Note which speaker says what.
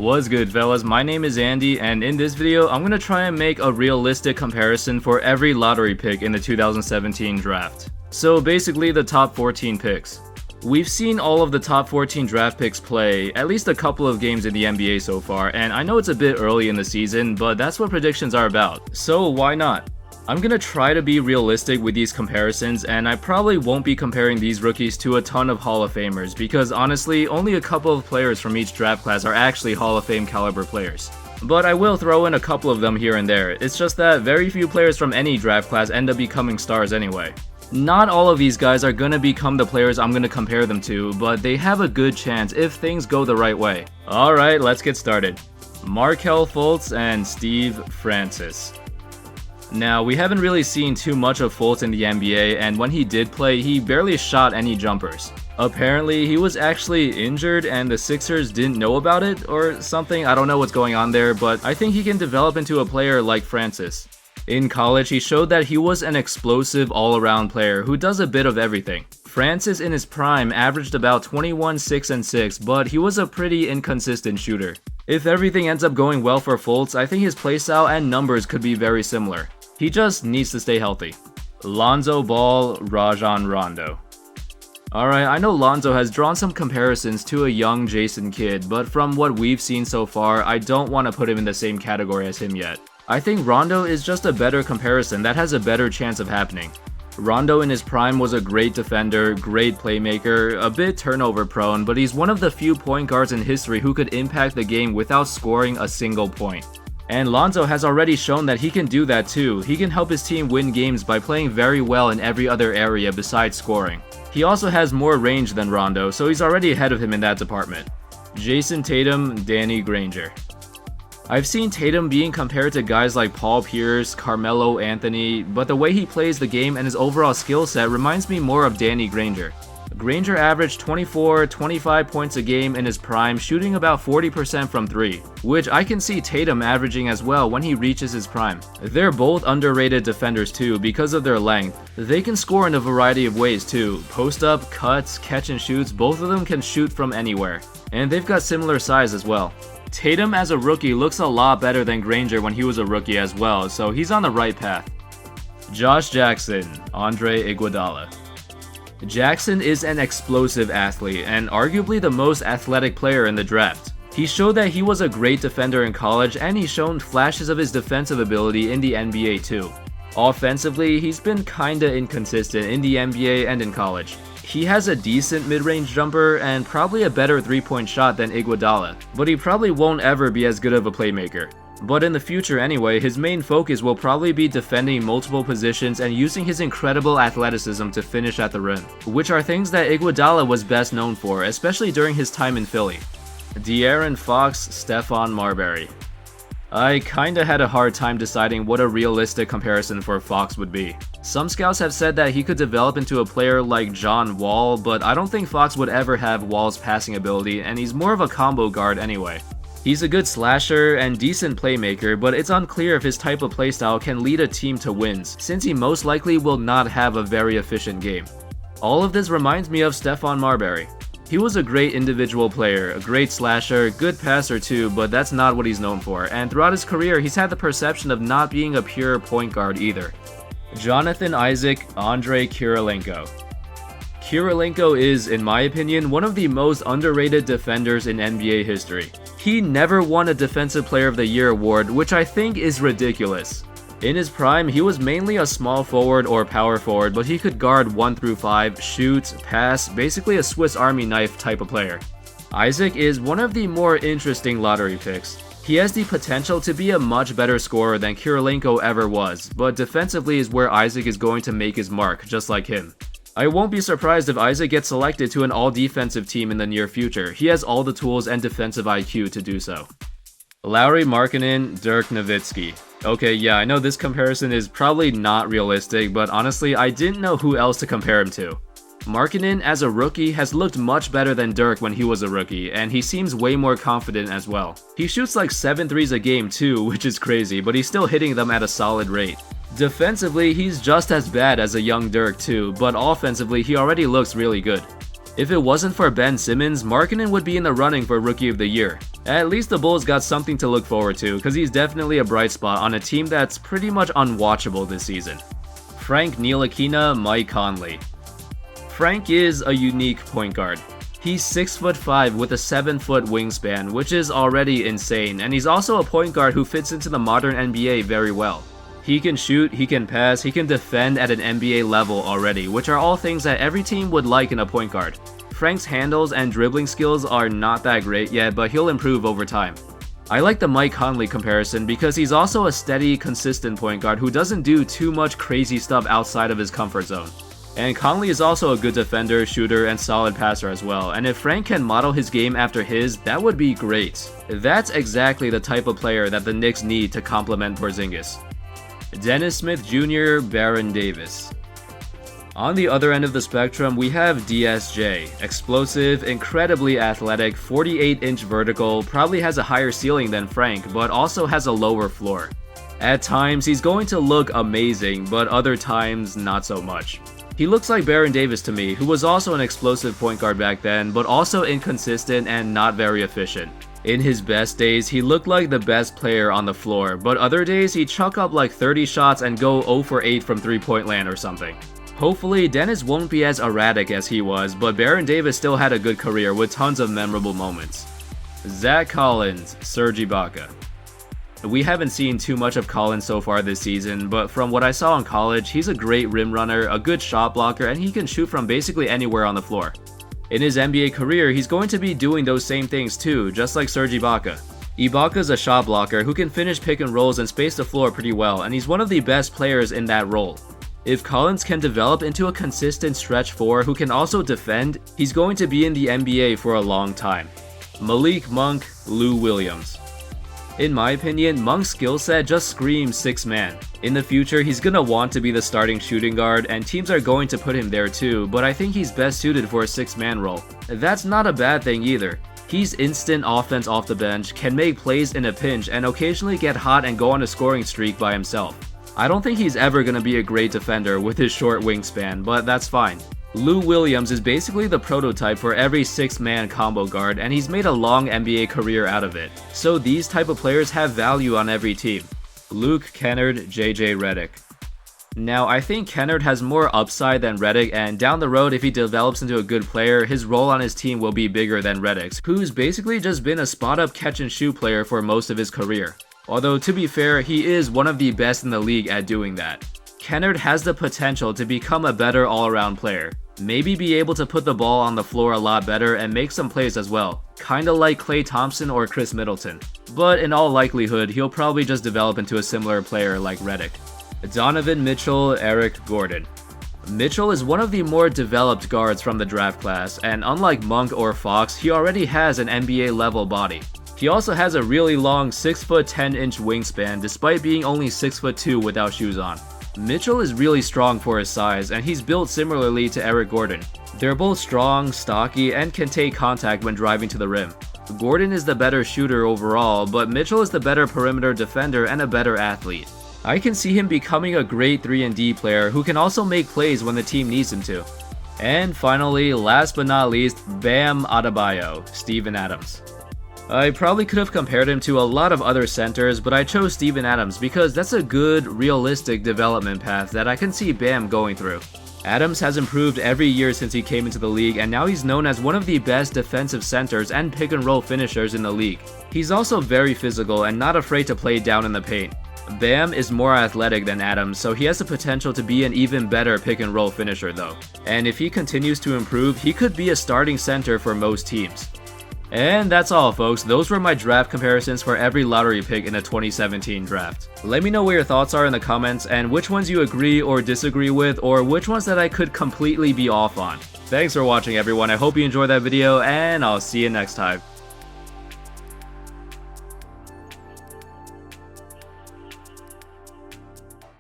Speaker 1: What's good, fellas? My name is Andy, and in this video, I'm gonna try and make a realistic comparison for every lottery pick in the 2017 draft. So basically, the top 14 picks. We've seen all of the top 14 draft picks play at least a couple of games in the NBA so far, and I know it's a bit early in the season, but that's what predictions are about. So why not? I'm gonna try to be realistic with these comparisons, and I probably won't be comparing these rookies to a ton of Hall of Famers because honestly, only a couple of players from each draft class are actually Hall of Fame caliber players. But I will throw in a couple of them here and there. It's just that very few players from any draft class end up becoming stars anyway. Not all of these guys are gonna become the players I'm gonna compare them to, but they have a good chance if things go the right way. Alright, let's get started. Markelle Fultz and Steve Francis. Now, we haven't really seen too much of Fultz in the NBA, and when he did play, he barely shot any jumpers. Apparently, he was actually injured and the Sixers didn't know about it or something. I don't know what's going on there, but I think he can develop into a player like Francis. In college, he showed that he was an explosive all-around player who does a bit of everything. Francis in his prime averaged about 21, 6, and 6, but he was a pretty inconsistent shooter. If everything ends up going well for Fultz, I think his playstyle and numbers could be very similar. He just needs to stay healthy. Lonzo Ball, Rajon Rondo. Alright, I know Lonzo has drawn some comparisons to a young Jason Kidd, but from what we've seen so far, I don't want to put him in the same category as him yet. I think Rondo is just a better comparison that has a better chance of happening. Rondo in his prime was a great defender, great playmaker, a bit turnover prone, but he's one of the few point guards in history who could impact the game without scoring a single point. And Lonzo has already shown that he can do that too. He can help his team win games by playing very well in every other area besides scoring. He also has more range than Rondo, so he's already ahead of him in that department. Jason Tatum, Danny Granger. I've seen Tatum being compared to guys like Paul Pierce, Carmelo Anthony, but the way he plays the game and his overall skill set reminds me more of Danny Granger. Granger averaged 24, 25 points a game in his prime, shooting about 40% from 3, which I can see Tatum averaging as well when he reaches his prime. They're both underrated defenders too because of their length. They can score in a variety of ways too. Post up, cuts, catch and shoots, both of them can shoot from anywhere. And they've got similar size as well. Tatum as a rookie looks a lot better than Granger when he was a rookie as well, so he's on the right path. Josh Jackson, Andre Iguodala. Jackson is an explosive athlete and arguably the most athletic player in the draft. He showed that he was a great defender in college and he's shown flashes of his defensive ability in the NBA too. Offensively, he's been kinda inconsistent in the NBA and in college. He has a decent mid-range jumper and probably a better three-point shot than Iguodala, but he probably won't ever be as good of a playmaker. But in the future anyway, his main focus will probably be defending multiple positions and using his incredible athleticism to finish at the rim, which are things that Iguodala was best known for, especially during his time in Philly. De'Aaron Fox, Stephon Marbury. I kinda had a hard time deciding what a realistic comparison for Fox would be. Some scouts have said that he could develop into a player like John Wall, but I don't think Fox would ever have Wall's passing ability, and he's more of a combo guard anyway. He's a good slasher and decent playmaker, but it's unclear if his type of playstyle can lead a team to wins, since he most likely will not have a very efficient game. All of this reminds me of Stephon Marbury. He was a great individual player, a great slasher, good passer too, but that's not what he's known for, and throughout his career he's had the perception of not being a pure point guard either. Jonathan Isaac, Andre Kirilenko. Kirilenko is, in my opinion, one of the most underrated defenders in NBA history. He never won a Defensive Player of the Year award, which I think is ridiculous. In his prime, he was mainly a small forward or power forward, but he could guard 1 through 5, shoot, pass, basically a Swiss Army knife type of player. Isaac is one of the more interesting lottery picks. He has the potential to be a much better scorer than Kirilenko ever was, but defensively is where Isaac is going to make his mark, just like him. I won't be surprised if Isaac gets selected to an all-defensive team in the near future. He has all the tools and defensive IQ to do so. Lauri Markkanen, Dirk Nowitzki. Okay, yeah, I know this comparison is probably not realistic, but honestly, I didn't know who else to compare him to. Markkanen as a rookie has looked much better than Dirk when he was a rookie, and he seems way more confident as well. He shoots like 7 threes a game too, which is crazy, but he's still hitting them at a solid rate. Defensively, he's just as bad as a young Dirk too, but offensively, he already looks really good. If it wasn't for Ben Simmons, Markkanen would be in the running for Rookie of the Year. At least the Bulls got something to look forward to, because he's definitely a bright spot on a team that's pretty much unwatchable this season. Frank Ntilikina, Mike Conley. Frank is a unique point guard. He's 6'5" with a 7-foot wingspan, which is already insane, and he's also a point guard who fits into the modern NBA very well. He can shoot, he can pass, he can defend at an NBA level already, which are all things that every team would like in a point guard. Frank's handles and dribbling skills are not that great yet, but he'll improve over time. I like the Mike Conley comparison because he's also a steady, consistent point guard who doesn't do too much crazy stuff outside of his comfort zone. And Conley is also a good defender, shooter, and solid passer as well, and if Frank can model his game after his, that would be great. That's exactly the type of player that the Knicks need to complement Porzingis. Dennis Smith Jr., Baron Davis. On the other end of the spectrum, we have DSJ. Explosive, incredibly athletic, 48-inch vertical, probably has a higher ceiling than Frank, but also has a lower floor. At times, he's going to look amazing, but other times, not so much. He looks like Baron Davis to me, who was also an explosive point guard back then, but also inconsistent and not very efficient. In his best days, he looked like the best player on the floor, but other days he'd chuck up like 30 shots and go 0 for 8 from three-point land or something. Hopefully, Dennis won't be as erratic as he was, but Baron Davis still had a good career with tons of memorable moments. Zach Collins, Serge Ibaka. We haven't seen too much of Collins so far this season, but from what I saw in college, he's a great rim runner, a good shot blocker, and he can shoot from basically anywhere on the floor. In his NBA career, he's going to be doing those same things too, just like Serge Ibaka. Ibaka's a shot blocker who can finish pick and rolls and space the floor pretty well, and he's one of the best players in that role. If Collins can develop into a consistent stretch 4 who can also defend, he's going to be in the NBA for a long time. Malik Monk, Lou Williams. In my opinion, Monk's skill set just screams 6-man. In the future, he's gonna want to be the starting shooting guard, and teams are going to put him there too, but I think he's best suited for a 6-man role. That's not a bad thing either. He's instant offense off the bench, can make plays in a pinch, and occasionally get hot and go on a scoring streak by himself. I don't think he's ever gonna be a great defender with his short wingspan, but that's fine. Lou Williams is basically the prototype for every 6-man combo guard, and he's made a long NBA career out of it. So these type of players have value on every team. Luke Kennard, JJ Redick. Now, I think Kennard has more upside than Redick, and down the road, if he develops into a good player, his role on his team will be bigger than Redick's, who's basically just been a spot-up catch-and-shoot player for most of his career. Although, to be fair, he is one of the best in the league at doing that. Kennard has the potential to become a better all-around player. Maybe be able to put the ball on the floor a lot better and make some plays as well, kinda like Klay Thompson or Chris Middleton. But in all likelihood, he'll probably just develop into a similar player like Redick. Donovan Mitchell, Eric Gordon. Mitchell is one of the more developed guards from the draft class, and unlike Monk or Fox, he already has an NBA level body. He also has a really long 6' 10" wingspan despite being only 6'2" without shoes on. Mitchell is really strong for his size, and he's built similarly to Eric Gordon. They're both strong, stocky, and can take contact when driving to the rim. Gordon is the better shooter overall, but Mitchell is the better perimeter defender and a better athlete. I can see him becoming a great 3-and-D player who can also make plays when the team needs him to. And finally, last but not least, Bam Adebayo, Steven Adams. I probably could have compared him to a lot of other centers, but I chose Steven Adams because that's a good, realistic development path that I can see Bam going through. Adams has improved every year since he came into the league, and now he's known as one of the best defensive centers and pick-and-roll finishers in the league. He's also very physical and not afraid to play down in the paint. Bam is more athletic than Adams, so he has the potential to be an even better pick-and-roll finisher though. And if he continues to improve, he could be a starting center for most teams. And that's all, folks. Those were my draft comparisons for every lottery pick in the 2017 draft. Let me know what your thoughts are in the comments and which ones you agree or disagree with, or which ones that I could completely be off on. Thanks for watching, everyone. I hope you enjoyed that video, and I'll see you next time.